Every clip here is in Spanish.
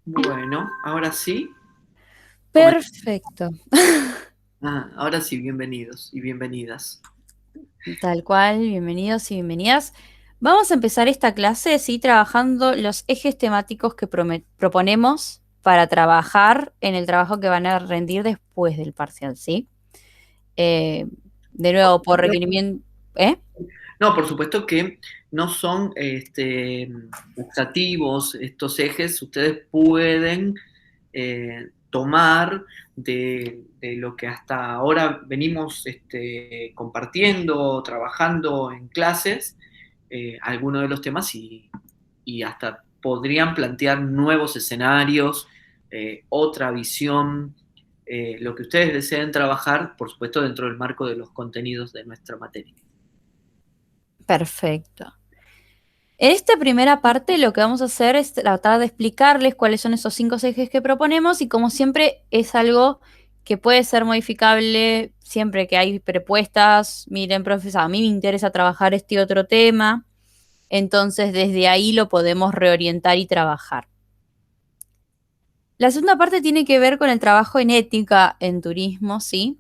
Bueno, ahora sí. comen- Perfecto, ahora sí, bienvenidos y bienvenidas. tal cual, bienvenidos y bienvenidas. Vamos a empezar esta clase, sí, trabajando los ejes temáticos que proponemos para trabajar en el trabajo que van a rendir después del parcial, ¿sí? Eh, de nuevo, por requerimiento, ¿eh? No, por supuesto que no son taxativos estos ejes. Ustedes pueden tomar de lo que hasta ahora venimos compartiendo, trabajando en clases, algunos de los temas y hasta podrían plantear nuevos escenarios, otra visión, lo que ustedes deseen trabajar, por supuesto, dentro del marco de los contenidos de nuestra materia. Perfecto. En esta primera parte lo que vamos a hacer es tratar de explicarles cuáles son esos 5 ejes que proponemos y como siempre es algo que puede ser modificable siempre que hay propuestas. Miren, profesor, a mí me interesa trabajar este otro tema, entonces desde ahí lo podemos reorientar y trabajar. La segunda parte tiene que ver con el trabajo en ética en turismo, ¿sí?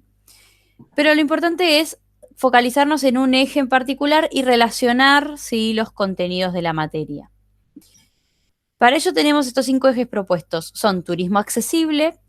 Pero lo importante es focalizarnos en un eje en particular y relacionar, ¿sí?, los contenidos de la materia. Para ello tenemos estos 5 ejes propuestos. Son turismo accesible,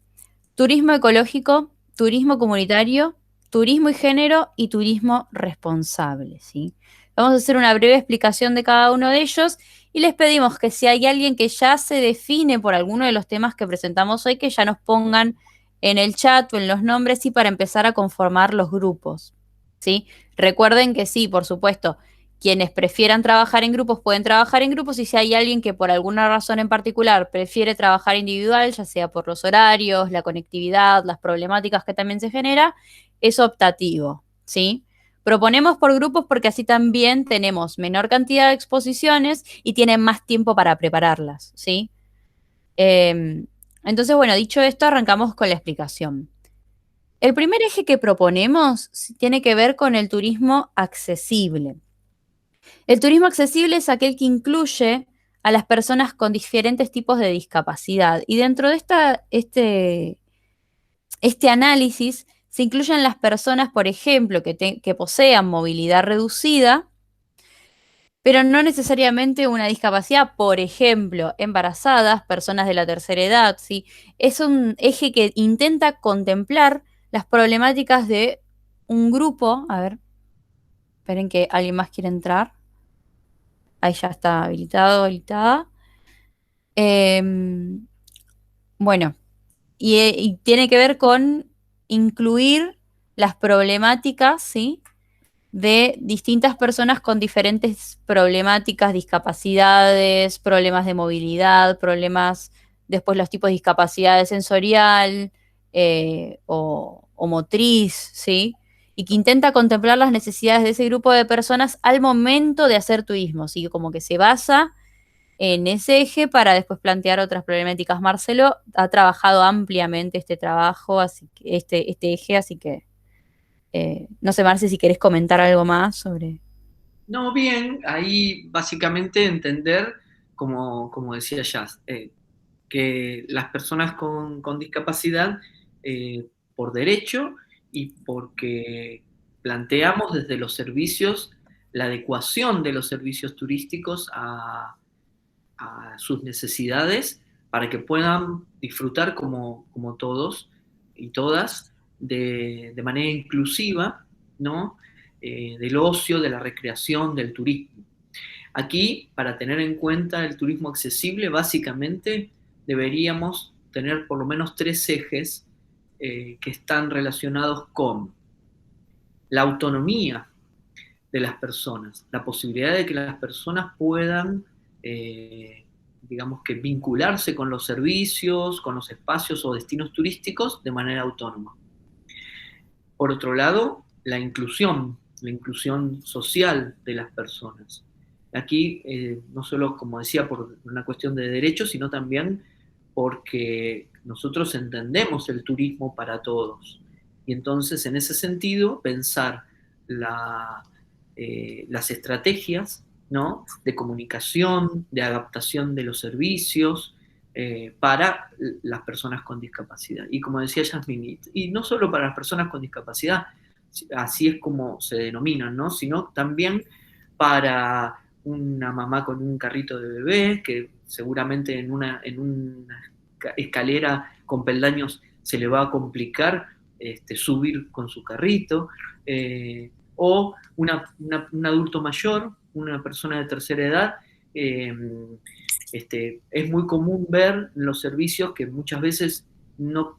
turismo ecológico, turismo comunitario, turismo y género y turismo responsable, ¿sí? Vamos a hacer una breve explicación de cada uno de ellos y les pedimos que si hay alguien que ya se define por alguno de los temas que presentamos hoy, que ya nos pongan en el chat o en los nombres y para empezar a conformar los grupos, ¿sí? Recuerden que sí, por supuesto, quienes prefieran trabajar en grupos pueden trabajar en grupos y si hay alguien que por alguna razón en particular prefiere trabajar individual, ya sea por los horarios, la conectividad, las problemáticas que también se genera, es optativo, ¿sí? Proponemos por grupos porque así también tenemos menor cantidad de exposiciones y tienen más tiempo para prepararlas, ¿sí? Entonces, bueno, dicho esto, arrancamos con la explicación. El primer eje que proponemos tiene que ver con el turismo accesible. El turismo accesible es aquel que incluye a las personas con diferentes tipos de discapacidad. Y dentro de este análisis se incluyen las personas, por ejemplo, que posean movilidad reducida, pero no necesariamente una discapacidad, por ejemplo, embarazadas, personas de la tercera edad, ¿sí? Es un eje que intenta contemplar las problemáticas de un grupo. A ver, esperen que alguien más quiere entrar. Ahí ya está habilitado, habilitada. Em, bueno, y tiene que ver con incluir las problemáticas, ¿sí?, de distintas personas con diferentes problemáticas, discapacidades, problemas de movilidad, problemas, después los tipos de discapacidad sensorial o motriz, ¿sí? Y que intenta contemplar las necesidades de ese grupo de personas al momento de hacer turismo, ¿sí? Como que se basa en ese eje para después plantear otras problemáticas. Marcelo ha trabajado ampliamente este trabajo, así que este eje, así que no sé, Marce, si querés comentar algo más sobre. No, bien, ahí básicamente entender, como decía Jazz, que las personas con discapacidad, por derecho y porque planteamos desde los servicios la adecuación de los servicios turísticos a sus necesidades para que puedan disfrutar como todos y todas de manera inclusiva, ¿no? Del ocio, de la recreación, del turismo. Aquí, para tener en cuenta el turismo accesible, básicamente deberíamos tener por lo menos 3 ejes que están relacionados con la autonomía de las personas, la posibilidad de que las personas puedan, digamos que, vincularse con los servicios, con los espacios o destinos turísticos de manera autónoma. Por otro lado, la inclusión social de las personas. Aquí, no solo, como decía, por una cuestión de derechos, sino también porque nosotros entendemos el turismo para todos. Y entonces, en ese sentido, pensar las estrategias, ¿no?, de comunicación, de adaptación de los servicios, para las personas con discapacidad. Y como decía Yasmín, y no solo para las personas con discapacidad, así es como se denominan, ¿no? Sino también para una mamá con un carrito de bebé, que seguramente en una escalera con peldaños se le va a complicar subir con su carrito, o un adulto mayor, una persona de tercera edad. Es muy común ver en los servicios que muchas veces no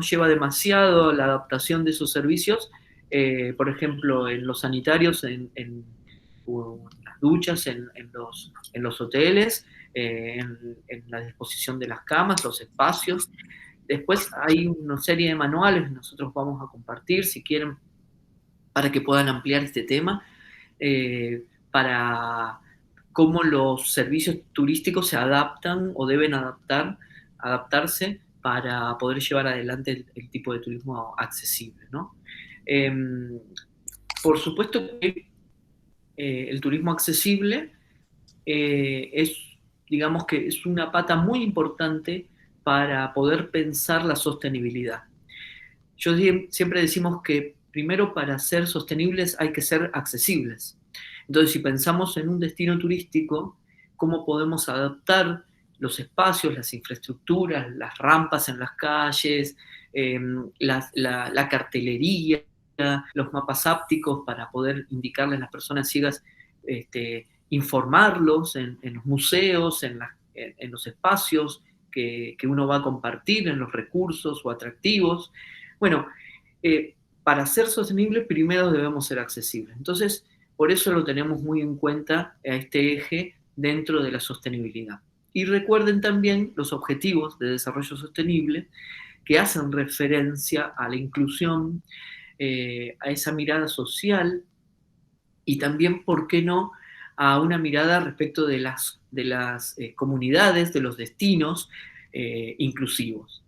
lleva demasiado la adaptación de esos servicios, por ejemplo, en los sanitarios, en las duchas, en los hoteles, en la disposición de las camas, los espacios. Después hay una serie de manuales que nosotros vamos a compartir, si quieren, para que puedan ampliar este tema, para cómo los servicios turísticos se adaptan o deben adaptarse para poder llevar adelante el tipo de turismo accesible, ¿no? Por supuesto que el turismo accesible es, digamos que es una pata muy importante para poder pensar la sostenibilidad. Siempre decimos que primero para ser sostenibles hay que ser accesibles. Entonces, si pensamos en un destino turístico, ¿cómo podemos adaptar los espacios, las infraestructuras, las rampas en las calles, la cartelería, los mapas ápticos para poder indicarles a las personas ciegas, informarlos en los museos, en los espacios que uno va a compartir, en los recursos o atractivos? Bueno, para ser sostenible primero debemos ser accesibles. Entonces, por eso lo tenemos muy en cuenta a este eje dentro de la sostenibilidad. Y recuerden también los objetivos de desarrollo sostenible que hacen referencia a la inclusión, a esa mirada social y también, ¿por qué no?, a una mirada respecto de las comunidades, de los destinos inclusivos.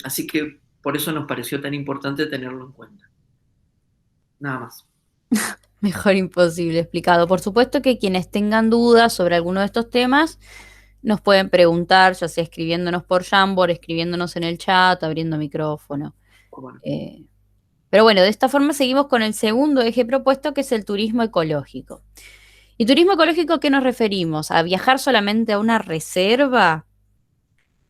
Así que por eso nos pareció tan importante tenerlo en cuenta. Nada más. Mejor imposible explicado. Por supuesto que quienes tengan dudas sobre alguno de estos temas nos pueden preguntar, ya sea escribiéndonos por Jamboard, escribiéndonos en el chat, abriendo micrófono. Bueno. Pero bueno, de esta forma seguimos con el segundo eje propuesto, que es el turismo ecológico. ¿Y turismo ecológico a qué nos referimos? ¿A viajar solamente a una reserva?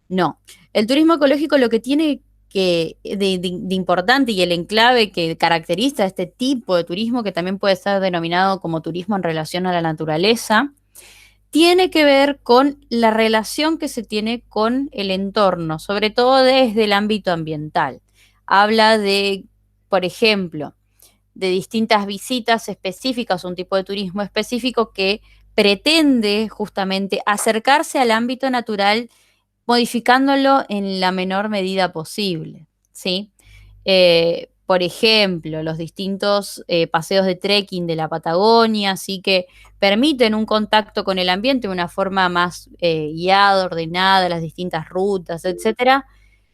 No. El turismo ecológico lo que tiene de importante y el enclave que caracteriza este tipo de turismo, que también puede ser denominado como turismo en relación a la naturaleza, tiene que ver con la relación que se tiene con el entorno, sobre todo desde el ámbito ambiental. Habla de, por ejemplo, de distintas visitas específicas, un tipo de turismo específico que pretende justamente acercarse al ámbito natural, modificándolo en la menor medida posible, ¿sí? Por ejemplo, los distintos paseos de trekking de la Patagonia, así que permiten un contacto con el ambiente de una forma más guiada, ordenada, las distintas rutas, etcétera,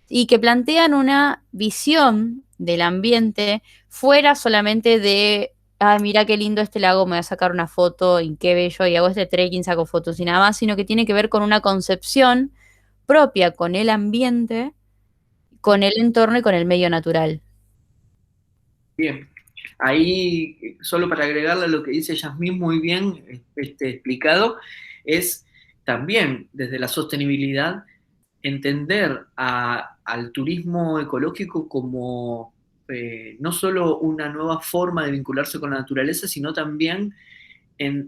y que plantean una visión del ambiente fuera solamente de, mira qué lindo este lago, me voy a sacar una foto y qué bello, y hago este trekking, saco fotos y nada más, sino que tiene que ver con una concepción propia con el ambiente, con el entorno y con el medio natural. Bien, ahí solo para agregarle a lo que dice Yasmín muy bien explicado, es también desde la sostenibilidad entender al turismo ecológico como no solo una nueva forma de vincularse con la naturaleza, sino también en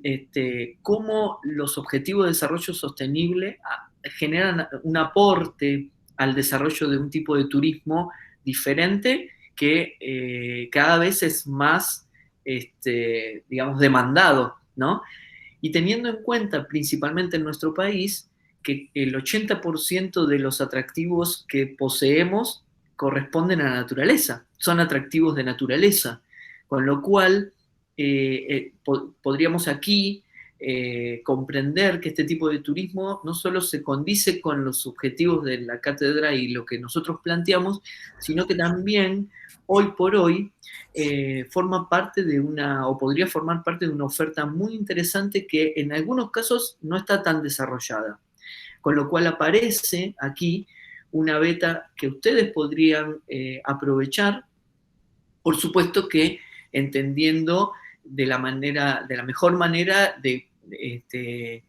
cómo los objetivos de desarrollo sostenible generan un aporte al desarrollo de un tipo de turismo diferente que cada vez es más, digamos, demandado, ¿no? Y teniendo en cuenta, principalmente en nuestro país, que el 80% de los atractivos que poseemos corresponden a la naturaleza, son atractivos de naturaleza, con lo cual podríamos aquí comprender que este tipo de turismo no solo se condice con los objetivos de la cátedra y lo que nosotros planteamos, sino que también hoy por hoy forma parte de o podría formar parte de una oferta muy interesante que en algunos casos no está tan desarrollada. Con lo cual aparece aquí una beta que ustedes podrían aprovechar, por supuesto que entendiendo de la mejor manera este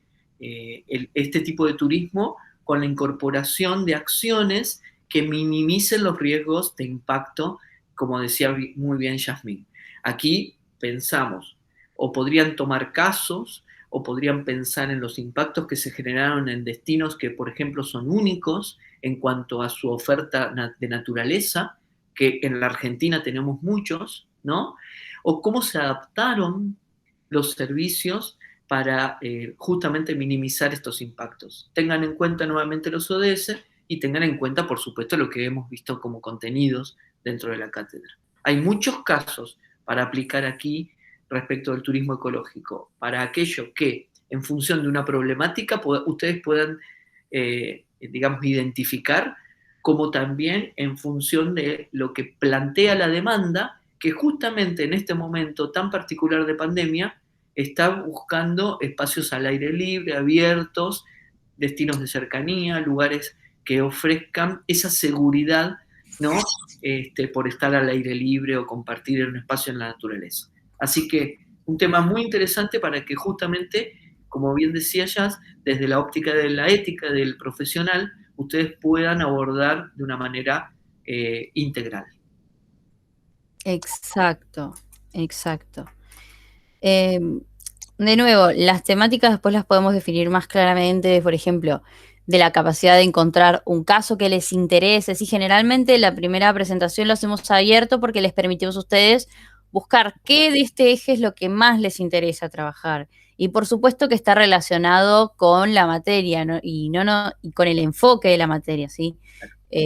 tipo de turismo con la incorporación de acciones que minimicen los riesgos de impacto, como decía muy bien Yasmín. Aquí pensamos, o podrían tomar casos, o podrían pensar en los impactos que se generaron en destinos que, por ejemplo, son únicos en cuanto a su oferta de naturaleza, que en la Argentina tenemos muchos, ¿no? O cómo se adaptaron los servicios para justamente minimizar estos impactos. Tengan en cuenta nuevamente los ODS y tengan en cuenta, por supuesto, lo que hemos visto como contenidos dentro de la cátedra. Hay muchos casos para aplicar aquí respecto del turismo ecológico, para aquello que, en función de una problemática, ustedes puedan, digamos, identificar, como también en función de lo que plantea la demanda, que justamente en este momento tan particular de pandemia, está buscando espacios al aire libre, abiertos, destinos de cercanía, lugares que ofrezcan esa seguridad, ¿no? Por estar al aire libre o compartir un espacio en la naturaleza. Así que un tema muy interesante para que justamente, como bien decía Jazz, desde la óptica de la ética del profesional, ustedes puedan abordar de una manera integral. Exacto, exacto. De nuevo, las temáticas después las podemos definir más claramente, por ejemplo, de la capacidad de encontrar un caso que les interese. Sí, generalmente la primera presentación lo hacemos abierto porque les permitimos a ustedes buscar qué de este eje es lo que más les interesa trabajar. Y por supuesto que está relacionado con la materia, ¿no? Y con el enfoque de la materia, ¿sí?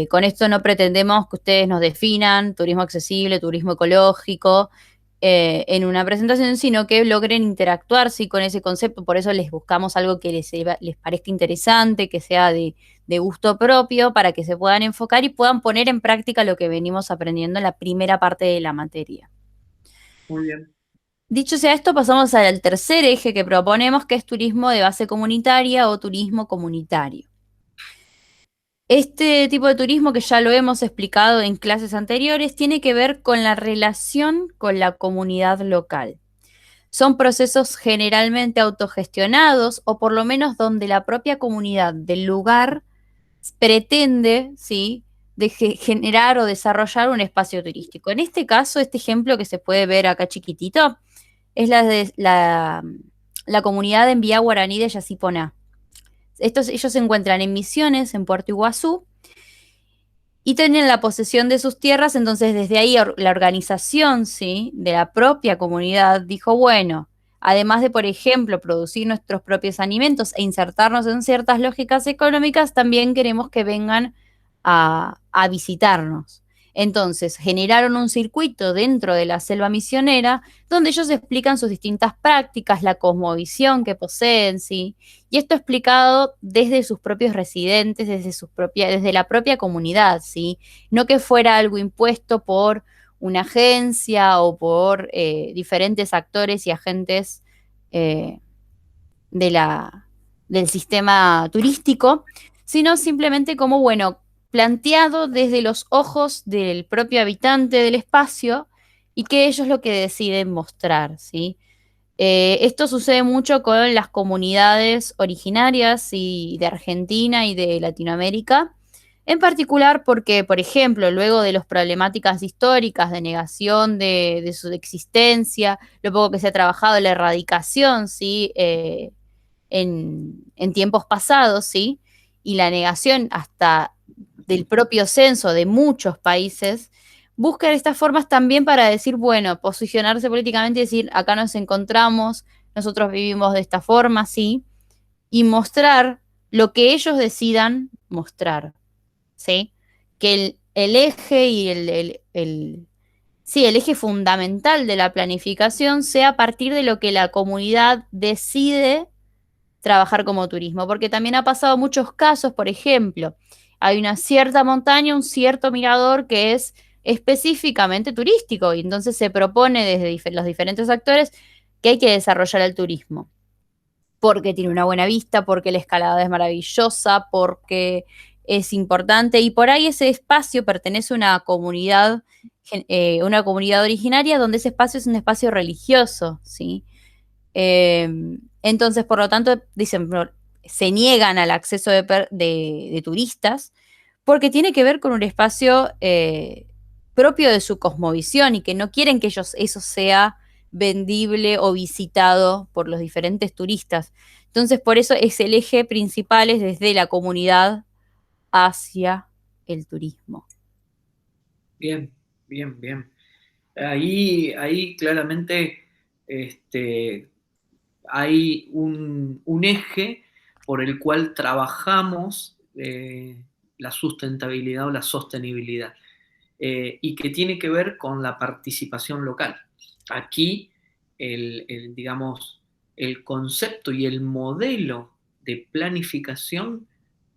Con esto no pretendemos que ustedes nos definan turismo accesible, turismo ecológico, en una presentación, sino que logren interactuar sí, con ese concepto. Por eso les buscamos algo que les parezca interesante, que sea de gusto propio, para que se puedan enfocar y puedan poner en práctica lo que venimos aprendiendo en la primera parte de la materia. Muy bien. Dicho sea esto, pasamos al tercer eje que proponemos, que es turismo de base comunitaria o turismo comunitario. Este tipo de turismo, que ya lo hemos explicado en clases anteriores, tiene que ver con la relación con la comunidad local. Son procesos generalmente autogestionados, o por lo menos donde la propia comunidad del lugar pretende, ¿sí?, generar o desarrollar un espacio turístico. En este caso, este ejemplo que se puede ver acá chiquitito es la comunidad en Vía Guaraní de Yacyponá. Ellos se encuentran en Misiones, en Puerto Iguazú, y tienen la posesión de sus tierras. Entonces desde ahí la organización, ¿sí?, de la propia comunidad dijo, bueno, además de, por ejemplo, producir nuestros propios alimentos e insertarnos en ciertas lógicas económicas, también queremos que vengan a visitarnos. Entonces generaron un circuito dentro de la selva misionera donde ellos explican sus distintas prácticas, la cosmovisión que poseen, ¿sí? Y esto explicado desde sus propios residentes, desde la propia comunidad, ¿sí? No que fuera algo impuesto por una agencia o por diferentes actores y agentes del sistema turístico, sino simplemente como, bueno, planteado desde los ojos del propio habitante del espacio, y que ellos lo que deciden mostrar, ¿sí? Esto sucede mucho con las comunidades originarias de Argentina y de Latinoamérica, en particular porque, por ejemplo, luego de las problemáticas históricas de negación de su existencia, lo poco que se ha trabajado, la erradicación, ¿sí?, en tiempos pasados, ¿sí?, y la negación hasta del propio censo de muchos países, buscan estas formas también para decir, bueno, posicionarse políticamente y decir, acá nos encontramos, nosotros vivimos de esta forma, sí, y mostrar lo que ellos decidan mostrar, ¿sí? Que el eje y el eje fundamental de la planificación sea a partir de lo que la comunidad decide trabajar como turismo, porque también ha pasado muchos casos. Por ejemplo, hay una cierta montaña, un cierto mirador que es específicamente turístico, y entonces se propone desde los diferentes actores que hay que desarrollar el turismo. porque tiene una buena vista, porque la escalada es maravillosa, porque es importante y por ahí ese espacio pertenece a una comunidad originaria donde ese espacio es un espacio religioso, ¿sí? Entonces, por lo tanto, dicen, se niegan al acceso de turistas porque tiene que ver con un espacio propio de su cosmovisión y que no quieren que eso sea vendible o visitado por los diferentes turistas. Entonces, por eso es el eje principal es desde la comunidad hacia el turismo. Bien, bien, bien. Ahí claramente este, hay un eje por el cual trabajamos la sustentabilidad o la sostenibilidad, y que tiene que ver con la participación local. Aquí, digamos, el concepto y el modelo de planificación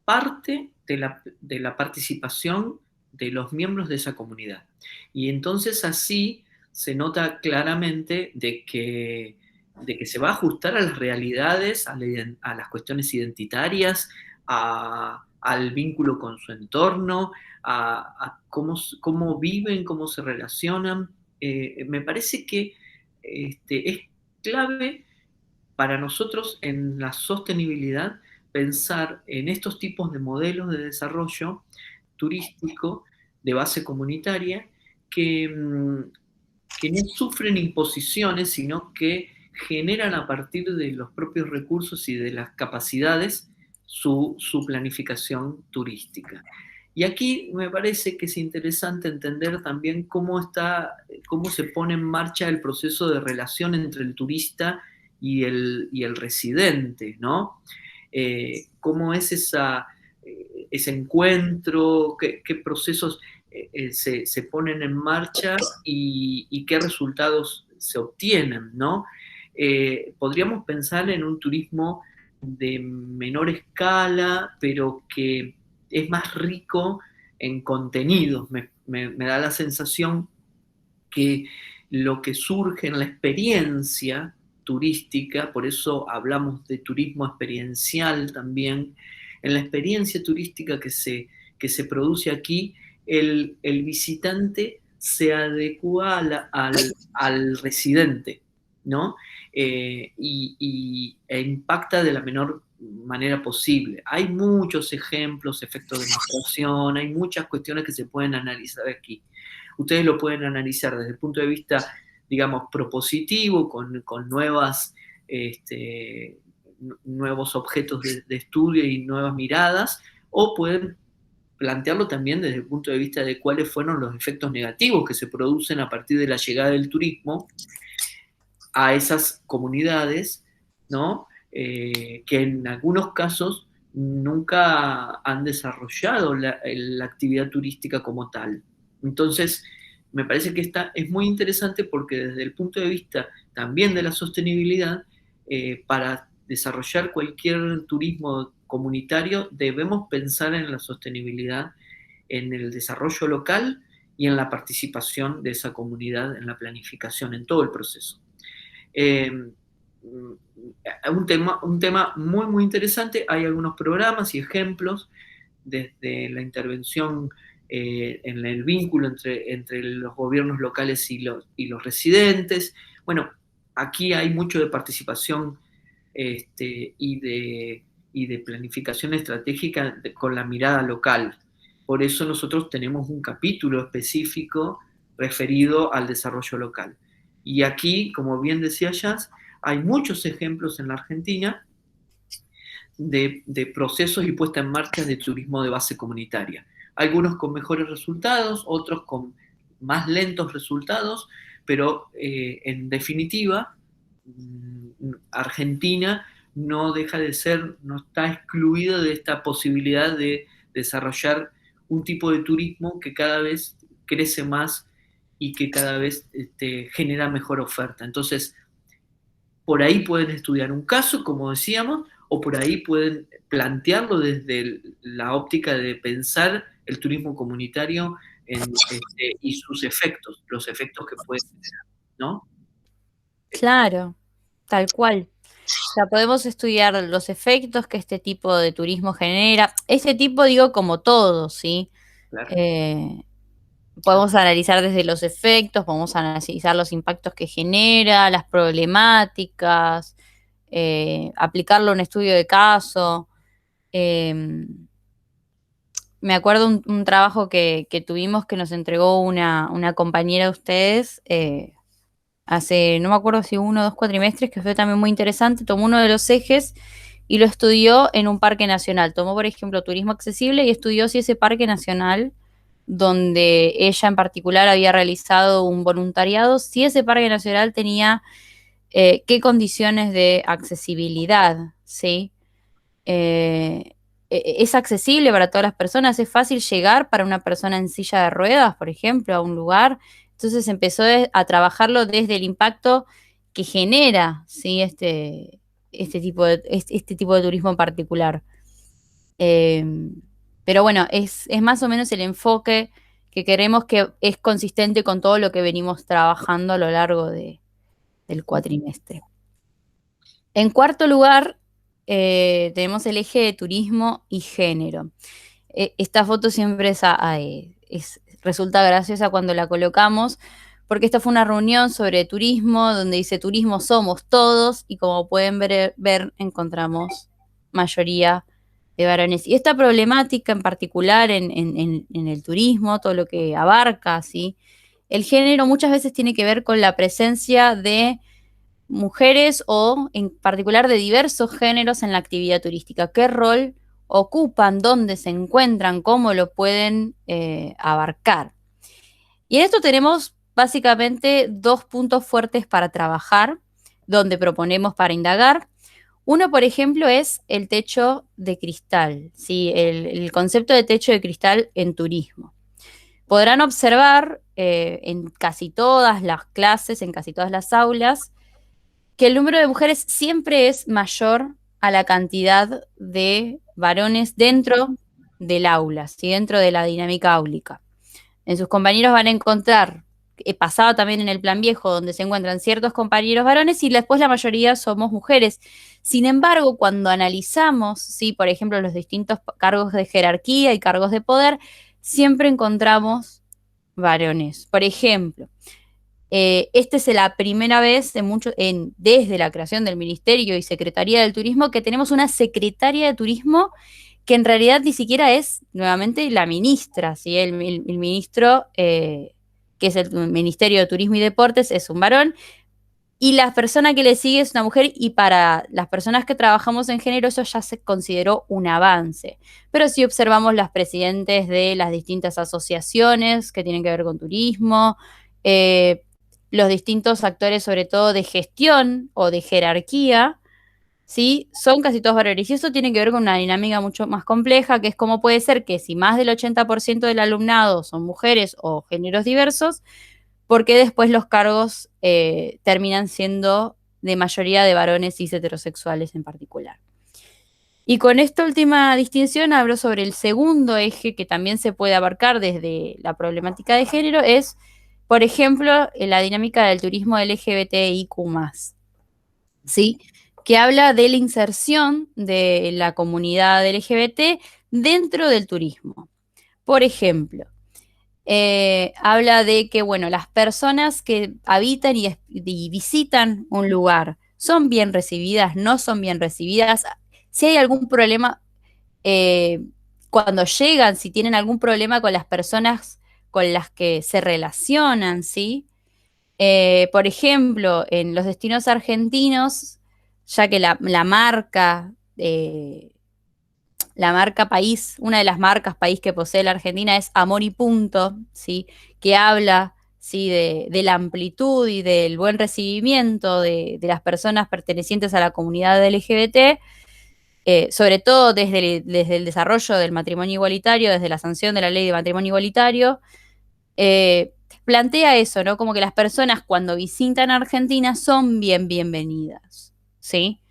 parte de la participación de los miembros de esa comunidad. Y entonces así se nota claramente de que se va a ajustar a las realidades, a las cuestiones identitarias, al vínculo con su entorno, a cómo viven, cómo se relacionan. Me parece que es clave para nosotros en la sostenibilidad pensar en estos tipos de modelos de desarrollo turístico de base comunitaria que no sufren imposiciones, sino que generan a partir de los propios recursos y de las capacidades su planificación turística. Y aquí me parece que es interesante entender también cómo se pone en marcha el proceso de relación entre el turista y el residente, ¿no? ¿Cómo es ese encuentro? ¿Qué procesos se ponen en marcha y qué resultados se obtienen, ¿no? Podríamos pensar en un turismo de menor escala, pero que es más rico en contenidos. Me da la sensación que lo que surge en la experiencia turística, por eso hablamos de turismo experiencial también, en la experiencia turística que se produce aquí, el visitante se adecua al residente, ¿no? E impacta de la menor manera posible. Hay muchos ejemplos, efectos de demostración, hay muchas cuestiones que se pueden analizar aquí. Ustedes lo pueden analizar desde el punto de vista, digamos, propositivo, con nuevos objetos de estudio y nuevas miradas, o pueden plantearlo también desde el punto de vista de cuáles fueron los efectos negativos que se producen a partir de la llegada del turismo a esas comunidades, ¿no? Que en algunos casos nunca han desarrollado la actividad turística como tal. Entonces, me parece que es muy interesante porque desde el punto de vista también de la sostenibilidad, para desarrollar cualquier turismo comunitario debemos pensar en la sostenibilidad, en el desarrollo local y en la participación de esa comunidad en la planificación, en todo el proceso. Eh, un tema muy, muy interesante. Hay algunos programas y ejemplos desde la intervención en el vínculo entre los gobiernos locales y los residentes. Bueno, aquí hay mucho de participación y de planificación estratégica con la mirada local. Por eso nosotros tenemos un capítulo específico referido al desarrollo local. Y aquí, como bien decía Jazz, hay muchos ejemplos en la Argentina de procesos y puesta en marcha de turismo de base comunitaria. Algunos con mejores resultados, otros con más lentos resultados, pero en definitiva, Argentina no deja de ser, no está excluida de esta posibilidad de desarrollar un tipo de turismo que cada vez crece más y que cada vez genera mejor oferta. Entonces, por ahí pueden estudiar un caso, como decíamos, o por ahí pueden plantearlo desde la óptica de pensar el turismo comunitario y sus efectos, los efectos que puede generar, ¿no? Claro, tal cual. O sea, podemos estudiar los efectos que este tipo de turismo genera. Este tipo, digo, como todo, ¿sí? Claro. Eh, Podemos analizar desde los efectos, podemos analizar los impactos que genera, las problemáticas, aplicarlo a un estudio de caso. Eh, Me acuerdo un trabajo que tuvimos que nos entregó una compañera de ustedes hace, no me acuerdo si 1 o 2 cuatrimestres, que fue también muy interesante. Tomó uno de los ejes y lo estudió en un parque nacional. Tomó, por ejemplo, turismo accesible y estudió si ese parque nacional, donde ella en particular había realizado un voluntariado, si ese parque nacional tenía qué condiciones de accesibilidad, ¿sí? Eh, es accesible para todas las personas, es fácil llegar para una persona en silla de ruedas, por ejemplo, a un lugar. Entonces empezó a trabajarlo desde el impacto que genera, ¿sí? Este tipo de turismo en particular. Eh, pero bueno, es más o menos el enfoque que queremos, que es consistente con todo lo que venimos trabajando a lo largo del cuatrimestre. En cuarto lugar, tenemos el eje de turismo y género. Esta foto siempre resulta graciosa cuando la colocamos, porque esta fue una reunión sobre turismo, donde dice turismo somos todos, y como pueden ver encontramos mayoría de varones. Y esta problemática en particular en el turismo, todo lo que abarca, ¿sí? El género muchas veces tiene que ver con la presencia de mujeres o en particular de diversos géneros en la actividad turística. ¿Qué rol ocupan? ¿Dónde se encuentran? ¿Cómo lo pueden abarcar? Y en esto tenemos básicamente 2 puntos fuertes para trabajar, donde proponemos para indagar. Uno, por ejemplo, es el techo de cristal, ¿sí? El concepto de techo de cristal en turismo. Podrán observar en casi todas las clases, en casi todas las aulas, que el número de mujeres siempre es mayor a la cantidad de varones dentro del aula, ¿sí? Dentro de la dinámica áulica. En sus compañeros van a encontrar, pasaba también en el plan viejo, donde se encuentran ciertos compañeros varones y después la mayoría somos mujeres. Sin embargo, cuando analizamos, ¿sí? Por ejemplo, los distintos cargos de jerarquía y cargos de poder, siempre encontramos varones. Por ejemplo, esta es la primera vez desde la creación del Ministerio y Secretaría del Turismo que tenemos una secretaria de Turismo que en realidad ni siquiera es nuevamente la ministra, ¿sí? El ministro, que es el Ministerio de Turismo y Deportes, es un varón, y la persona que le sigue es una mujer, y para las personas que trabajamos en género eso ya se consideró un avance. Pero si observamos las presidentes de las distintas asociaciones que tienen que ver con turismo, eh, los distintos actores, sobre todo de gestión o de jerarquía, ¿sí? Son casi todos varones. Y eso tiene que ver con una dinámica mucho más compleja, que es cómo puede ser que si más del 80% del alumnado son mujeres o géneros diversos, ¿por qué después los cargos terminan siendo de mayoría de varones cis heterosexuales en particular? Y con esta última distinción hablo sobre el segundo eje que también se puede abarcar desde la problemática de género, es, por ejemplo, la dinámica del turismo LGBTIQ+, ¿sí? Que habla de la inserción de la comunidad LGBT dentro del turismo. Por ejemplo, habla de que, bueno, las personas que habitan y visitan un lugar son bien recibidas, no son bien recibidas. Si hay algún problema, eh, cuando llegan, si tienen algún problema con las personas con las que se relacionan, ¿sí? Por ejemplo, en los destinos argentinos, ya que la marca país, una de las marcas país que posee la Argentina es Amor y Punto, ¿sí? Que habla, ¿sí? De la amplitud y del buen recibimiento de las personas pertenecientes a la comunidad LGBT, sobre todo desde el desarrollo del matrimonio igualitario, desde la sanción de la ley de matrimonio igualitario. Plantea eso, ¿no? Como que las personas cuando visitan Argentina son bienvenidas, ¿sí?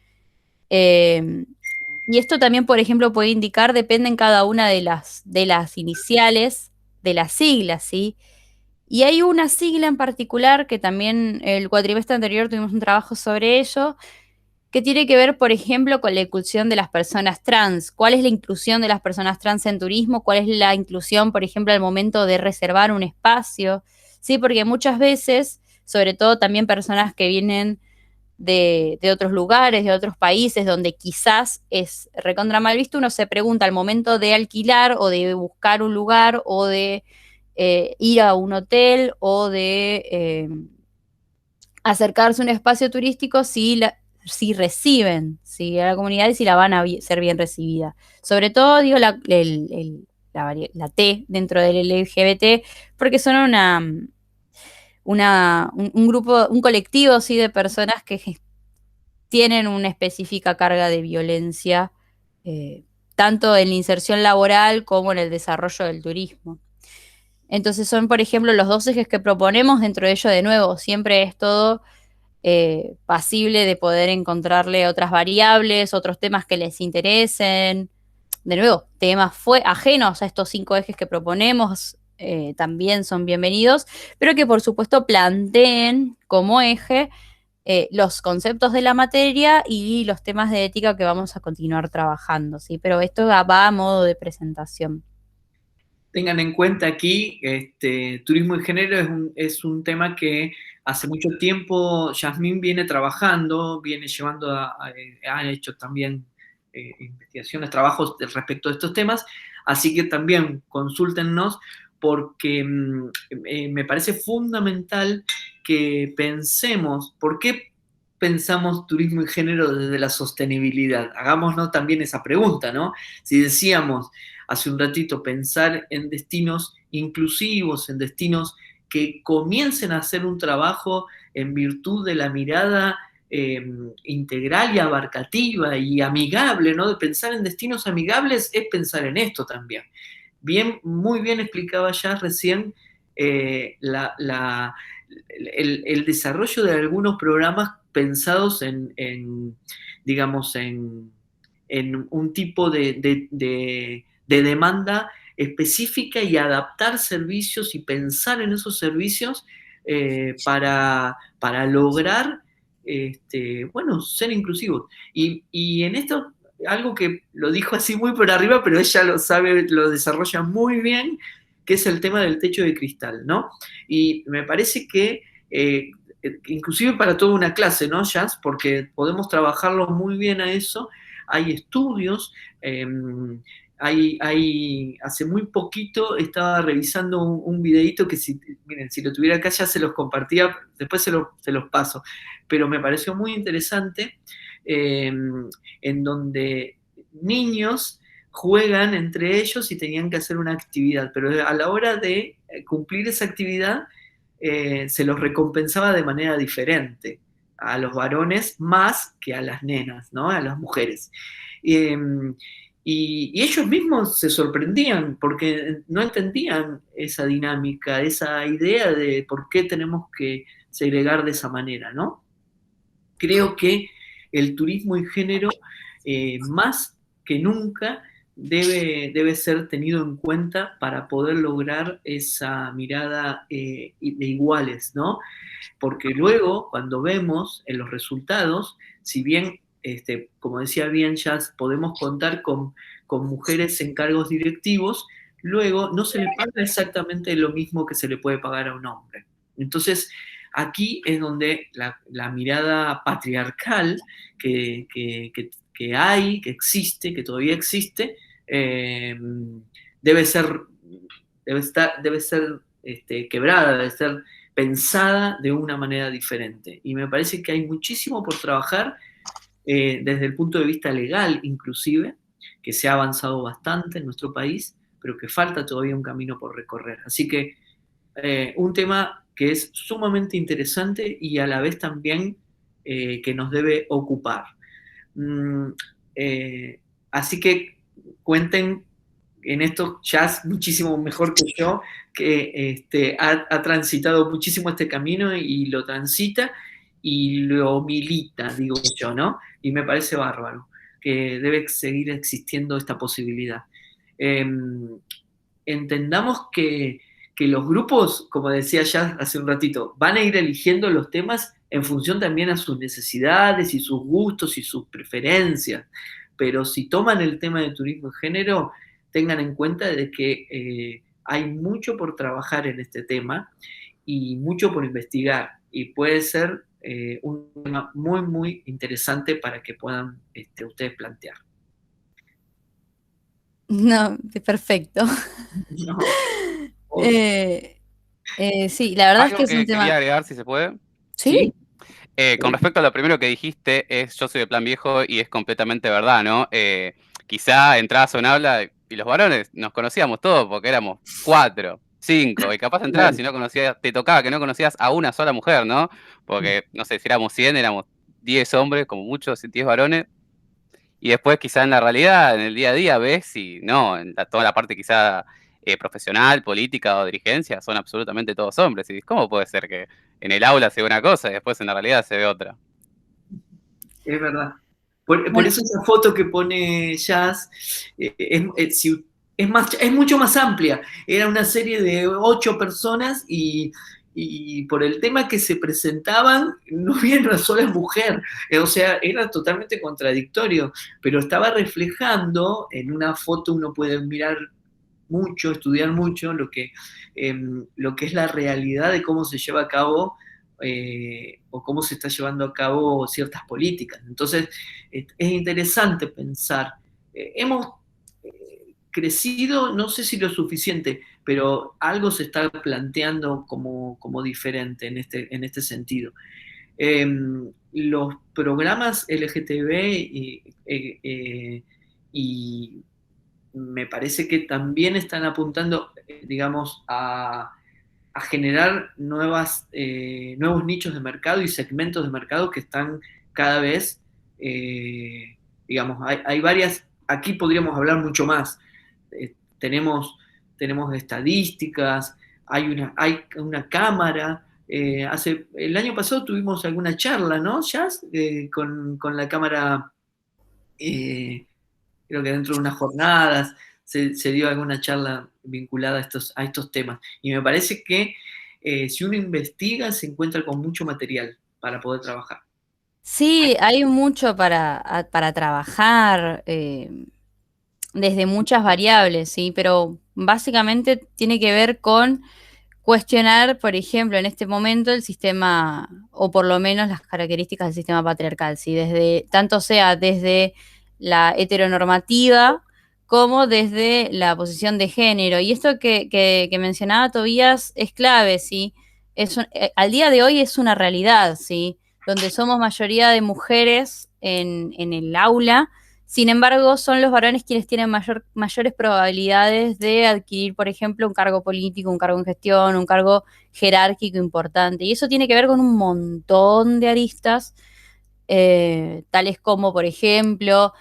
Eh, y esto también, por ejemplo, puede indicar, depende en cada una de las iniciales de las siglas, ¿sí? Y hay una sigla en particular que también el cuatrimestre anterior tuvimos un trabajo sobre ello, que tiene que ver, por ejemplo, con la inclusión de las personas trans. ¿Cuál es la inclusión de las personas trans en turismo? ¿Cuál es la inclusión, por ejemplo, al momento de reservar un espacio? Sí, porque muchas veces, sobre todo también personas que vienen de otros lugares, de otros países, donde quizás es recontra mal visto, uno se pregunta al momento de alquilar o de buscar un lugar o de ir a un hotel o de acercarse a un espacio turístico si reciben, si a la comunidad y si la van a ser bien recibida. Sobre todo, digo, la T dentro del LGBT, porque son un grupo, un colectivo, sí, de personas que tienen una específica carga de violencia, tanto en la inserción laboral como en el desarrollo del turismo. Entonces son, por ejemplo, los dos ejes que proponemos. Dentro de ello, de nuevo, siempre es todo pasible de poder encontrarle otras variables, otros temas que les interesen. De nuevo, temas ajenos a estos 5 ejes que proponemos también son bienvenidos, pero que por supuesto planteen como eje los conceptos de la materia y los temas de ética que vamos a continuar trabajando, ¿sí? Pero esto va a modo de presentación. Tengan en cuenta aquí, turismo y género es un tema que hace mucho tiempo Yasmín viene trabajando, viene llevando ha hecho también investigaciones, trabajos respecto a estos temas, así que también consúltennos porque me parece fundamental que pensemos, ¿por qué pensamos turismo y género desde la sostenibilidad? Hagámonos también esa pregunta, ¿no? Si decíamos hace un ratito, pensar en destinos inclusivos, en destinos que comiencen a hacer un trabajo en virtud de la mirada integral y abarcativa y amigable, ¿no? De pensar en destinos amigables es pensar en esto también. Muy bien explicaba ya recién el desarrollo de algunos programas pensados digamos, en un tipo de demanda específica y adaptar servicios y pensar en esos servicios para lograr, bueno, ser inclusivos. Y en esto, algo que lo dijo así muy por arriba, pero ella lo sabe, lo desarrolla muy bien, que es el tema del techo de cristal, ¿no? Y me parece que inclusive para toda una clase, ¿no, Jazz? Porque podemos trabajarlo muy bien a eso. Hay estudios, hace muy poquito estaba revisando un videito que miren, si lo tuviera acá ya se los compartía, después se los paso, pero me pareció muy interesante, en donde niños juegan entre ellos y tenían que hacer una actividad, pero a la hora de cumplir esa actividad se los recompensaba de manera diferente a los varones más que a las nenas, ¿no? A las mujeres. Eh, y ellos mismos se sorprendían porque no entendían esa dinámica, esa idea de por qué tenemos que segregar de esa manera, ¿no? Creo que el turismo y género, más que nunca, debe ser tenido en cuenta para poder lograr esa mirada de iguales, ¿no? Porque luego, cuando vemos en los resultados, si bien, como decía bien Jazz, podemos contar con mujeres en cargos directivos, luego no se le paga exactamente lo mismo que se le puede pagar a un hombre. Entonces, aquí es donde la mirada patriarcal que hay, que existe, que todavía existe, debe ser, debe ser quebrada, debe ser pensada de una manera diferente. Y me parece que hay muchísimo por trabajar desde el punto de vista legal, inclusive, que se ha avanzado bastante en nuestro país, pero que falta todavía un camino por recorrer. Así que un tema que es sumamente interesante y a la vez también que nos debe ocupar. Mm, así que cuenten en esto Jazz muchísimo mejor que yo, que ha transitado muchísimo este camino y lo transita y lo milita, digo yo, ¿no? Y me parece bárbaro, que debe seguir existiendo esta posibilidad. Eh, Entendamos que los grupos, como decía ya hace un ratito, van a ir eligiendo los temas en función también a sus necesidades y sus gustos y sus preferencias. Pero si toman el tema de turismo de género, tengan en cuenta de que hay mucho por trabajar en este tema y mucho por investigar. Y puede ser un tema muy, muy interesante para que puedan ustedes plantear. No, perfecto. No, obvio. Eh, sí, la verdad es que Algo es un que quería tema. agregar, si se puede. Sí, ¿Sí? Con respecto a lo primero que dijiste, yo soy de plan viejo y es completamente verdad, ¿no? Quizá entrabas a un aula y los varones nos conocíamos todos porque éramos 4, 5, y capaz entrabas Claro. y no conocías, te tocaba que no conocías a una sola mujer, ¿no? Porque, no sé, si éramos 100, éramos 10 hombres, como muchos, 10 varones, y después quizá en la realidad, en el día a día, ves y no, toda la parte quizá profesional, política o dirigencia, son absolutamente todos hombres. Y ¿cómo puede ser que en el aula se ve una cosa y después en la realidad se ve otra? Es verdad. Por bueno, eso esa foto que pone Jazz es mucho más amplia. Era una serie de 8 personas y por el tema que se presentaban no había una sola mujer. O sea, era totalmente contradictorio, pero estaba reflejando en una foto, uno puede mirar mucho, estudiar mucho lo que es la realidad de cómo se lleva a cabo o cómo se está llevando a cabo ciertas políticas. Entonces, es interesante pensar. Hemos crecido, no sé si lo suficiente, pero algo se está planteando como diferente en este sentido. Eh, los programas LGTB y me parece que también están apuntando, digamos, a generar nuevos nichos de mercado y segmentos de mercado que están cada vez, digamos, hay varias, aquí podríamos hablar mucho más. Tenemos estadísticas, hay una cámara. El año pasado tuvimos alguna charla, ¿no, Jazz? Con la cámara eh, creo que dentro de unas jornadas se dio alguna charla vinculada a estos temas. Y me parece que si uno investiga, se encuentra con mucho material para poder trabajar. sí, hay mucho para trabajar desde muchas variables, sí, pero básicamente tiene que ver con cuestionar, por ejemplo, en este momento el sistema, o por lo menos las características del sistema patriarcal, ¿sí? Desde, tanto sea desde la heteronormativa como desde la posición de género. Y esto que mencionaba Tobías es clave, ¿sí? Al día de hoy es una realidad, ¿sí? Donde somos mayoría de mujeres en el aula. Sin embargo, son los varones quienes tienen mayores probabilidades de adquirir, por ejemplo, un cargo político, un cargo en gestión, un cargo jerárquico importante. Y eso tiene que ver con un montón de aristas, tales como, por ejemplo,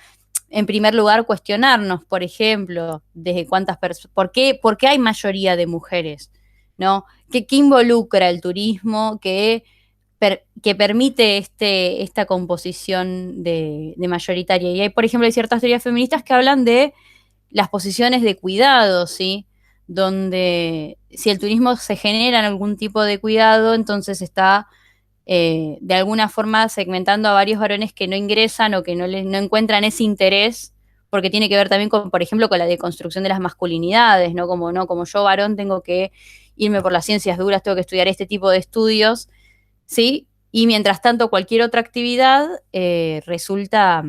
en primer lugar, cuestionarnos, por ejemplo, desde cuántas personas, por qué hay mayoría de mujeres? ¿No? ¿Qué involucra el turismo que permite esta composición de mayoritaria? Y hay, por ejemplo, hay ciertas teorías feministas que hablan de las posiciones de cuidado, ¿sí? Donde si el turismo se genera en algún tipo de cuidado, entonces está de alguna forma segmentando a varios varones que no ingresan o que no encuentran ese interés, porque tiene que ver también con, por ejemplo, con la deconstrucción de las masculinidades, ¿no? Como yo varón tengo que irme por las ciencias duras, tengo que estudiar este tipo de estudios, ¿sí? Y mientras tanto cualquier otra actividad resulta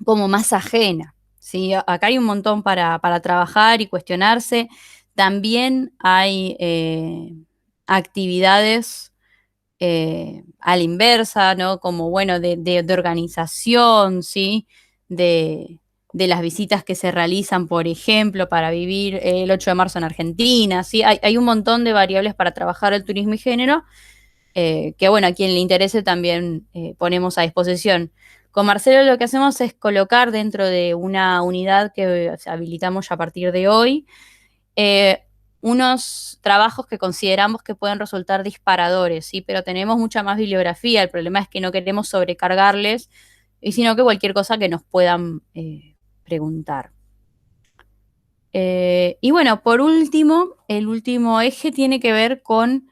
como más ajena, ¿sí? Acá hay un montón para trabajar y cuestionarse. También hay actividades a la inversa, ¿no? Como, bueno, de organización, ¿sí? De las visitas que se realizan, por ejemplo, para vivir el 8 de marzo en Argentina, ¿sí? Hay un montón de variables para trabajar el turismo y género, que, bueno, a quien le interese también ponemos a disposición. Con Marcelo lo que hacemos es colocar dentro de una unidad que habilitamos ya a partir de hoy, eh, unos trabajos que consideramos que pueden resultar disparadores, ¿sí? Pero tenemos mucha más bibliografía. El problema es que no queremos sobrecargarles, y sino que cualquier cosa que nos puedan preguntar. Y bueno, por último, el último eje tiene que ver con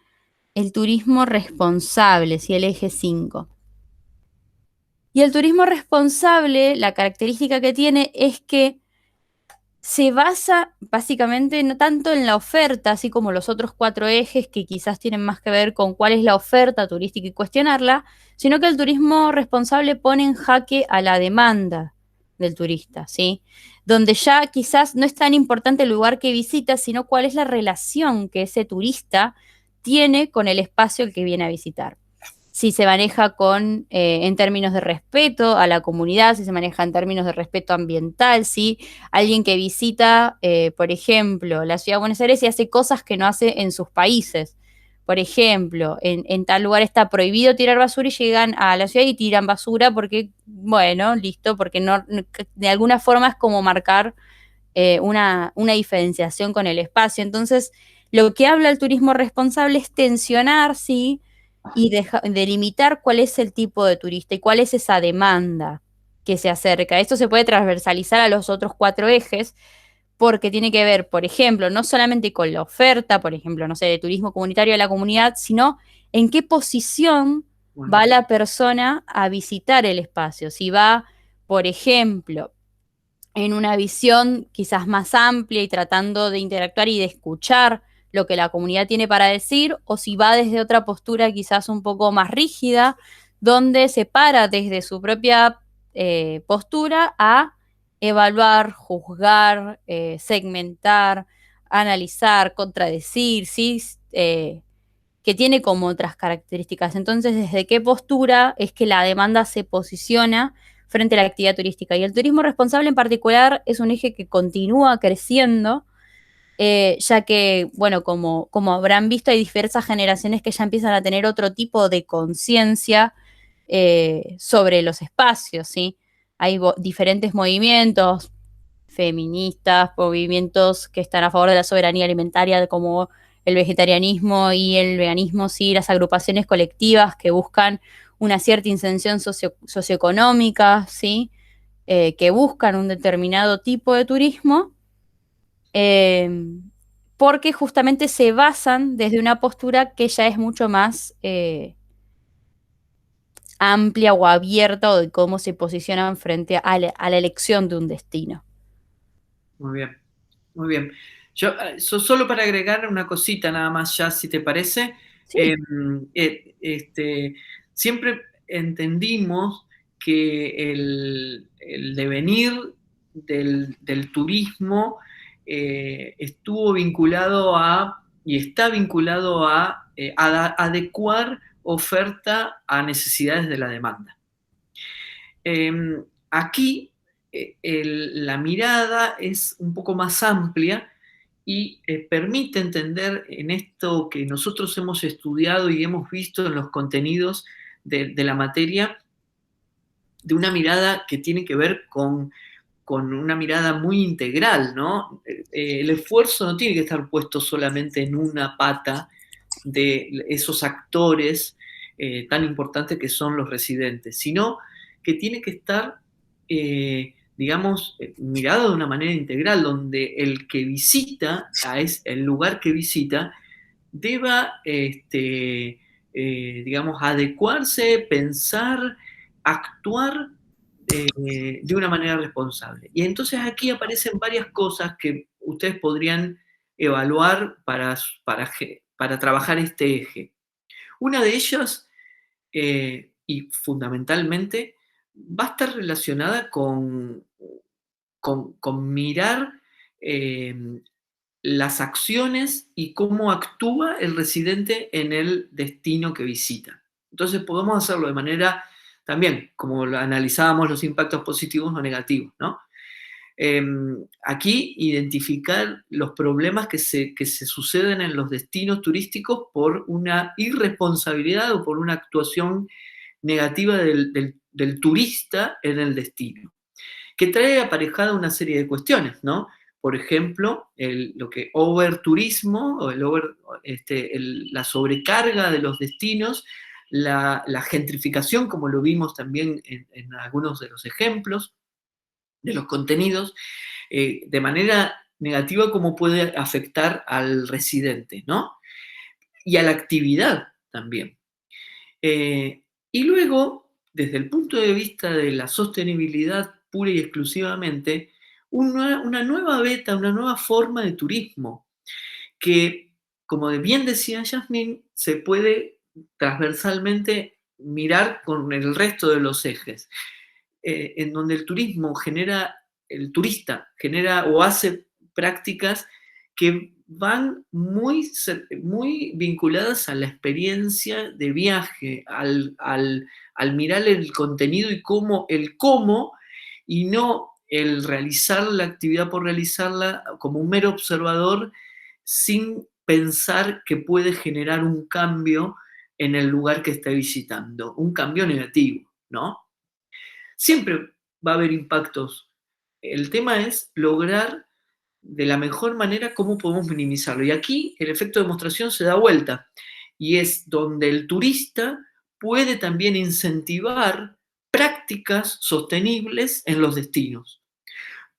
el turismo responsable, ¿sí? El eje 5. Y el turismo responsable, la característica que tiene es que se basa básicamente no tanto en la oferta, así como los otros 4 ejes que quizás tienen más que ver con cuál es la oferta turística y cuestionarla, sino que el turismo responsable pone en jaque a la demanda del turista, ¿sí? Donde ya quizás no es tan importante el lugar que visita, sino cuál es la relación que ese turista tiene con el espacio al que viene a visitar. Si se maneja en términos de respeto a la comunidad, si se maneja en términos de respeto ambiental, si alguien que visita, por ejemplo, la ciudad de Buenos Aires y hace cosas que no hace en sus países. Por ejemplo, en tal lugar está prohibido tirar basura y llegan a la ciudad y tiran basura porque, bueno, listo, porque de alguna forma es como marcar una diferenciación con el espacio. Entonces, lo que habla el turismo responsable es tensionar, sí, y delimitar cuál es el tipo de turista y cuál es esa demanda que se acerca. Esto se puede transversalizar a los otros 4 ejes porque tiene que ver, por ejemplo, no solamente con la oferta, por ejemplo, no sé, de turismo comunitario de la comunidad, sino en qué posición Bueno, va la persona a visitar el espacio. Si va, por ejemplo, en una visión quizás más amplia y tratando de interactuar y de escuchar lo que la comunidad tiene para decir, o si va desde otra postura quizás un poco más rígida, donde se para desde su propia postura a evaluar, juzgar, segmentar, analizar, contradecir, ¿sí? Que tiene como otras características. Entonces, ¿desde qué postura es que la demanda se posiciona frente a la actividad turística? Y el turismo responsable en particular es un eje que continúa creciendo, ya que, bueno, como habrán visto, hay diversas generaciones que ya empiezan a tener otro tipo de conciencia sobre los espacios, ¿sí? Hay diferentes movimientos feministas, movimientos que están a favor de la soberanía alimentaria, como el vegetarianismo y el veganismo, sí, las agrupaciones colectivas que buscan una cierta inserción socioeconómica, sí, que buscan un determinado tipo de turismo, eh, porque justamente se basan desde una postura que ya es mucho más amplia o abierta o de cómo se posicionan frente a la elección de un destino. muy bien, muy bien. Yo, solo para agregar una cosita nada más ya, si te parece, eh, Sí, este, siempre entendimos que el devenir del turismo estuvo vinculado y está vinculado a adecuar oferta a necesidades de la demanda. Aquí la mirada es un poco más amplia y permite entender en esto que nosotros hemos estudiado y hemos visto en los contenidos de la materia, de una mirada que tiene que ver con una mirada muy integral, ¿no? El esfuerzo no tiene que estar puesto solamente en una pata de esos actores tan importantes que son los residentes, sino que tiene que estar, digamos, mirado de una manera integral, donde el que visita, el lugar que visita, deba, digamos, adecuarse, pensar, actuar de una manera responsable. Y entonces aquí aparecen varias cosas que ustedes podrían evaluar para trabajar este eje. Una de ellas, y fundamentalmente, va a estar relacionada con mirar las acciones y cómo actúa el residente en el destino que visita. Entonces podemos hacerlo de manera también, como analizábamos los impactos positivos o negativos, ¿no? Aquí identificar los problemas que se suceden en los destinos turísticos por una irresponsabilidad o por una actuación negativa del turista en el destino, que trae aparejada una serie de cuestiones, ¿no? Por ejemplo, lo que overturismo o la sobrecarga de los destinos, la gentrificación, como lo vimos también en algunos de los ejemplos, de los contenidos, de manera negativa, cómo puede afectar al residente, ¿no? y a la actividad también. Y luego, desde el punto de vista de la sostenibilidad pura y exclusivamente, una nueva beta, una nueva forma de turismo, que, como bien decía Yasmín, se puede transversalmente mirar con el resto de los ejes, en donde el turista genera o hace prácticas que van muy vinculadas a la experiencia de viaje, al mirar el contenido y el cómo, y no el realizar la actividad por realizarla como un mero observador sin pensar que puede generar un cambio en el lugar que está visitando, un cambio negativo, ¿no? Siempre va a haber impactos. El tema es lograr de la mejor manera cómo podemos minimizarlo. Y aquí el efecto de demostración se da vuelta y es donde el turista puede también incentivar prácticas sostenibles en los destinos,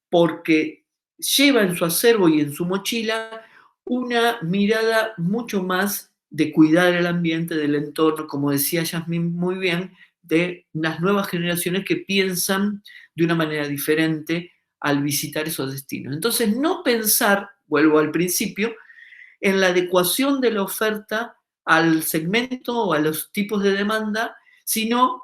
porque lleva en su acervo y en su mochila una mirada mucho más de cuidar el ambiente, del entorno, como decía Yasmín muy bien, de las nuevas generaciones que piensan de una manera diferente al visitar esos destinos. Entonces, no pensar, vuelvo al principio, en la adecuación de la oferta al segmento o a los tipos de demanda, sino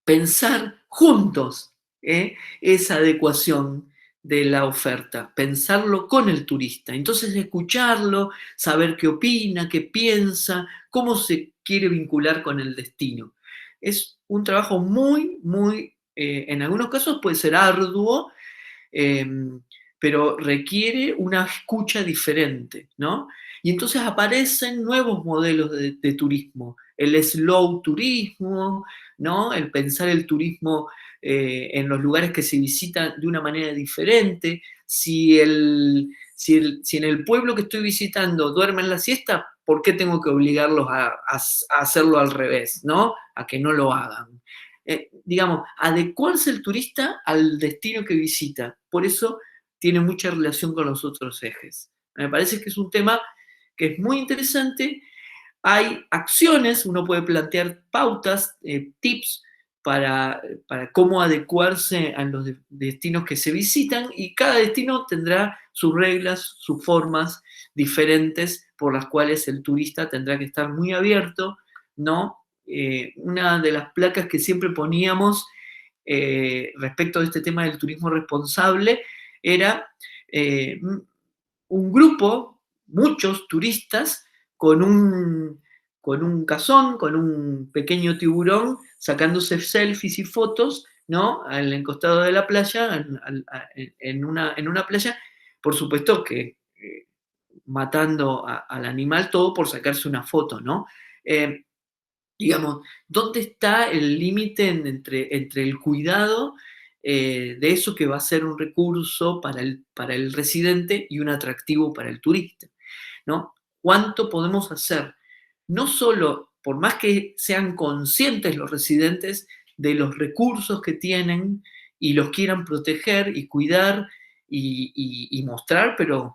pensar juntos esa adecuación de la oferta, pensarlo con el turista. Entonces, escucharlo, saber qué opina, qué piensa, cómo se quiere vincular con el destino. Es un trabajo muy, en algunos casos puede ser arduo, pero requiere una escucha diferente, ¿no? Y entonces aparecen nuevos modelos de turismo, el slow turismo, ¿no? El pensar el turismo en los lugares que se visitan de una manera diferente. Si en el pueblo que estoy visitando duermen la siesta, ¿por qué tengo que obligarlos a hacerlo al revés, ¿no? A que no lo hagan. Digamos, adecuarse el turista al destino que visita. Por eso tiene mucha relación con los otros ejes. Me parece que es un tema que es muy interesante. Hay acciones, uno puede plantear pautas, tips para cómo adecuarse a los destinos que se visitan, y cada destino tendrá sus reglas, sus formas diferentes por las cuales el turista tendrá que estar muy abierto, ¿no? Una de las placas que siempre poníamos respecto de este tema del turismo responsable era un grupo, muchos turistas, con un cazón, con un pequeño tiburón, sacándose selfies y fotos, ¿no? Al encostado de la playa, en una playa, por supuesto que matando al animal, todo por sacarse una foto, ¿no? Digamos, ¿dónde está el límite entre el cuidado de eso que va a ser un recurso para el residente y un atractivo para el turista, ¿no? ¿Cuánto podemos hacer? No solo, por más que sean conscientes los residentes de los recursos que tienen y los quieran proteger y cuidar y mostrar, pero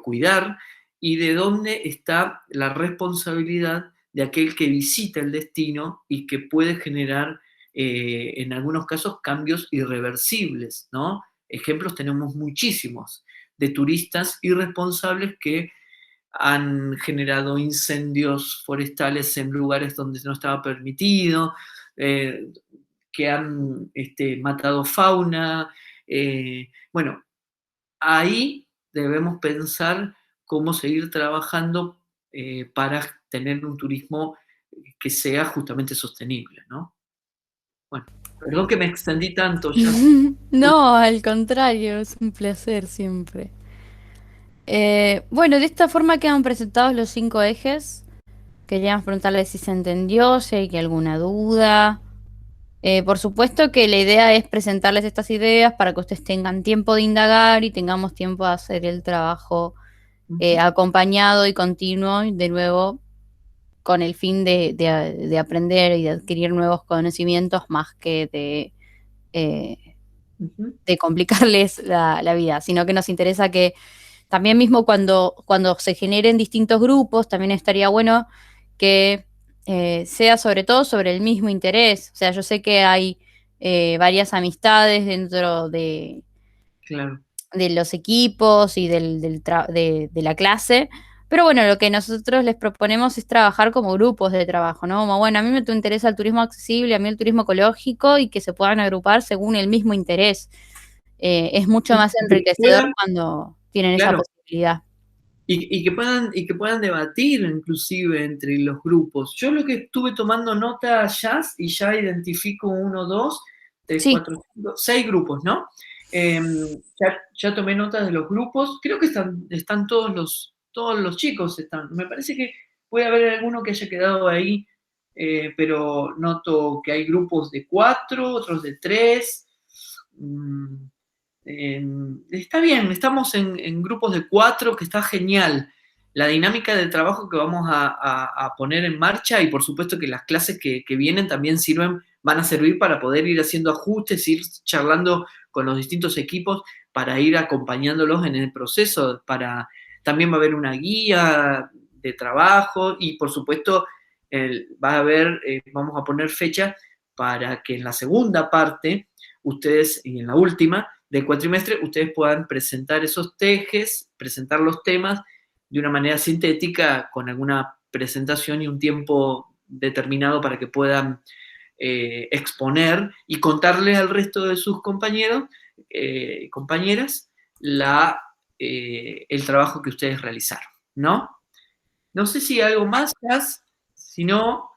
cuidar, y de dónde está la responsabilidad de aquel que visita el destino y que puede generar, en algunos casos, cambios irreversibles, ¿no? Ejemplos tenemos muchísimos de turistas irresponsables que han generado incendios forestales en lugares donde no estaba permitido, que han matado fauna. Bueno, ahí debemos pensar cómo seguir trabajando para tener un turismo que sea justamente sostenible, ¿no? Bueno, perdón que me extendí tanto ya. No, al contrario, es un placer siempre. Bueno, de esta forma quedan presentados los 5 ejes. Queríamos preguntarle si se entendió, si hay alguna duda. Por supuesto que la idea es presentarles estas ideas para que ustedes tengan tiempo de indagar y tengamos tiempo de hacer el trabajo acompañado y continuo, de nuevo, con el fin de aprender y de adquirir nuevos conocimientos más que de complicarles la vida, sino que nos interesa que también mismo cuando se generen distintos grupos, también estaría bueno que sea sobre todo sobre el mismo interés. O sea, yo sé que hay varias amistades dentro Claro. de los equipos y de la clase, pero bueno, lo que nosotros les proponemos es trabajar como grupos de trabajo, ¿no? Como, bueno, a mí me interesa el turismo accesible, a mí el turismo ecológico, y que se puedan agrupar según el mismo interés. Es mucho más Que enriquecedor puedan, cuando tienen esa claro, posibilidad. y que puedan debatir inclusive entre los grupos. Yo lo que estuve tomando nota ya, y ya identifico 1, 2, 3, Sí, 4, 5, 6 grupos, ¿no? Ya tomé nota de los grupos. Creo que están todos los chicos están. Me parece que puede haber alguno que haya quedado ahí, pero noto que hay grupos de 4, otros de 3. Está bien, estamos en grupos de 4, que está genial. La dinámica de trabajo que vamos a poner en marcha, y por supuesto que las clases que vienen también van a servir para poder ir haciendo ajustes, ir charlando con los distintos equipos para ir acompañándolos en el proceso. También va a haber una guía de trabajo, y por supuesto vamos a poner fecha para que en la segunda parte, ustedes, y en la última del cuatrimestre, ustedes puedan presentar esos tejes, presentar los temas de una manera sintética, con alguna presentación y un tiempo determinado para que puedan exponer y contarles al resto de sus compañeros y compañeras el trabajo que ustedes realizaron, ¿no? No sé si hay algo más, Jazz. Si no,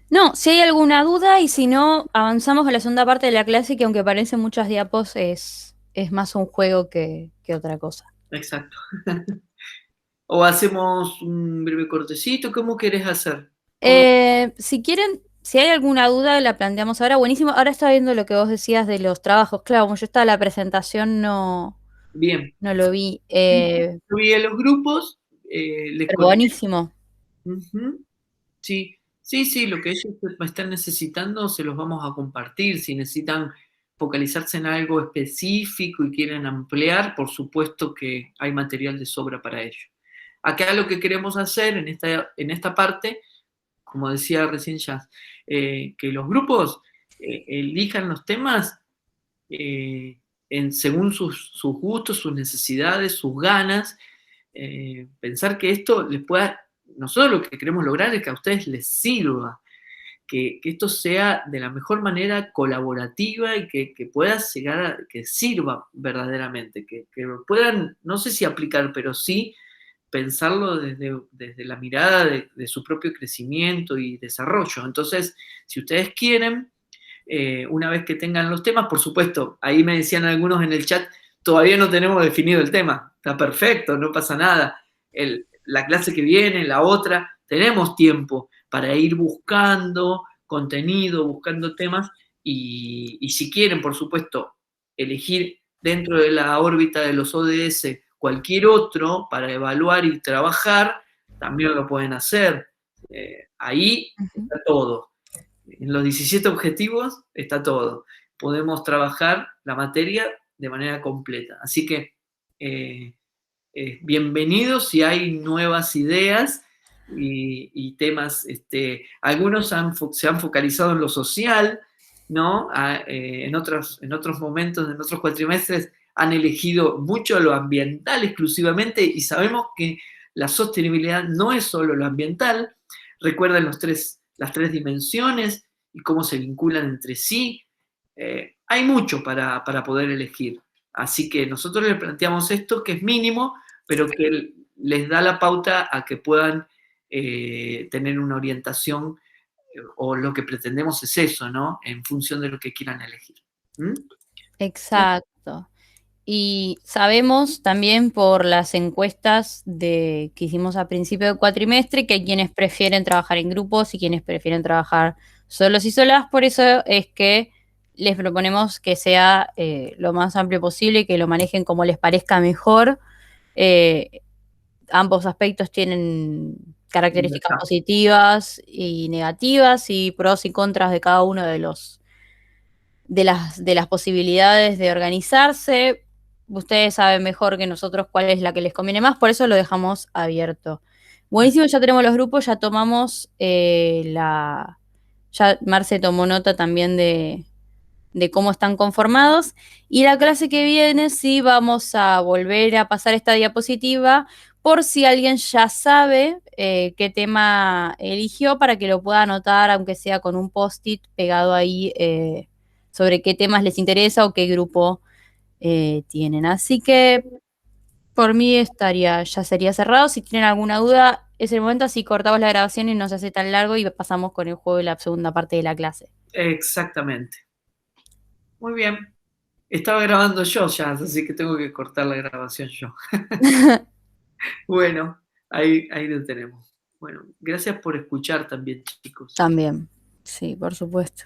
no, si hay alguna duda, y si no, avanzamos a la segunda parte de la clase, que aunque parecen muchas diapos, es más un juego que otra cosa. exacto. O hacemos un breve cortecito, ¿cómo querés hacer? Si quieren, si hay alguna duda, la planteamos ahora. Buenísimo. Ahora estaba viendo lo que vos decías de los trabajos. Claro, como yo estaba en la presentación, Bien. no lo vi. Subí a los grupos, les Pero conté. buenísimo. Ujú. Sí, sí, sí, lo que ellos están necesitando se los vamos a compartir. Si necesitan focalizarse en algo específico y quieren ampliar, por supuesto que hay material de sobra para ello. Acá lo que queremos hacer en esta parte, como decía recién ya, que los grupos elijan los temas eh, según sus gustos, sus necesidades, sus ganas. Pensar que esto les pueda, nosotros lo que queremos lograr es que a ustedes les sirva, que esto sea de la mejor manera colaborativa, y que pueda llegar que sirva verdaderamente, que puedan, no sé si aplicar, pero sí pensarlo desde la mirada de su propio crecimiento y desarrollo. Entonces, si ustedes quieren, una vez que tengan los temas, por supuesto, ahí me decían algunos en el chat, todavía no tenemos definido el tema. Está perfecto, no pasa nada. La clase que viene, la otra, tenemos tiempo para ir buscando contenido, buscando temas, y si quieren, por supuesto, elegir dentro de la órbita de los ODS cualquier otro para evaluar y trabajar, también lo pueden hacer. Ahí está todo. En los 17 objetivos está todo. Podemos trabajar la materia de manera completa. Así que bienvenidos si hay nuevas ideas y temas. Algunos se han focalizado en lo social, ¿no? En otros momentos, en otros cuatrimestres, han elegido mucho lo ambiental exclusivamente, y sabemos que la sostenibilidad no es solo lo ambiental. Recuerden las tres dimensiones y cómo se vinculan entre sí. Hay mucho para poder elegir. Así que nosotros les planteamos esto, que es mínimo, pero que les da la pauta a que puedan tener una orientación, o lo que pretendemos es eso, ¿no? En función de lo que quieran elegir. ¿Mm? Exacto. Y sabemos también por las encuestas que hicimos a principio de cuatrimestre, que hay quienes prefieren trabajar en grupos y quienes prefieren trabajar solos y solas. Por eso es que les proponemos que sea lo más amplio posible y que lo manejen como les parezca mejor. Eh, Ambos aspectos tienen características positivas y negativas, y pros y contras de cada uno de las posibilidades de organizarse. ustedes saben mejor que nosotros cuál es la que les conviene más, por eso lo dejamos abierto. Buenísimo, ya tenemos los grupos, ya tomamos ya Marce tomó nota también de cómo están conformados. Y la clase que viene sí vamos a volver a pasar esta diapositiva por si alguien ya sabe qué tema eligió para que lo pueda anotar, aunque sea con un post-it pegado ahí sobre qué temas les interesa o qué grupo tienen. Así que por mí ya sería cerrado. Si tienen alguna duda, es el momento, así cortamos la grabación y no se hace tan largo y pasamos con el juego de la segunda parte de la clase. Exactamente. Muy bien. Estaba grabando yo ya, así que tengo que cortar la grabación yo. Bueno, ahí lo tenemos. Bueno, gracias por escuchar también, chicos. También, sí, por supuesto.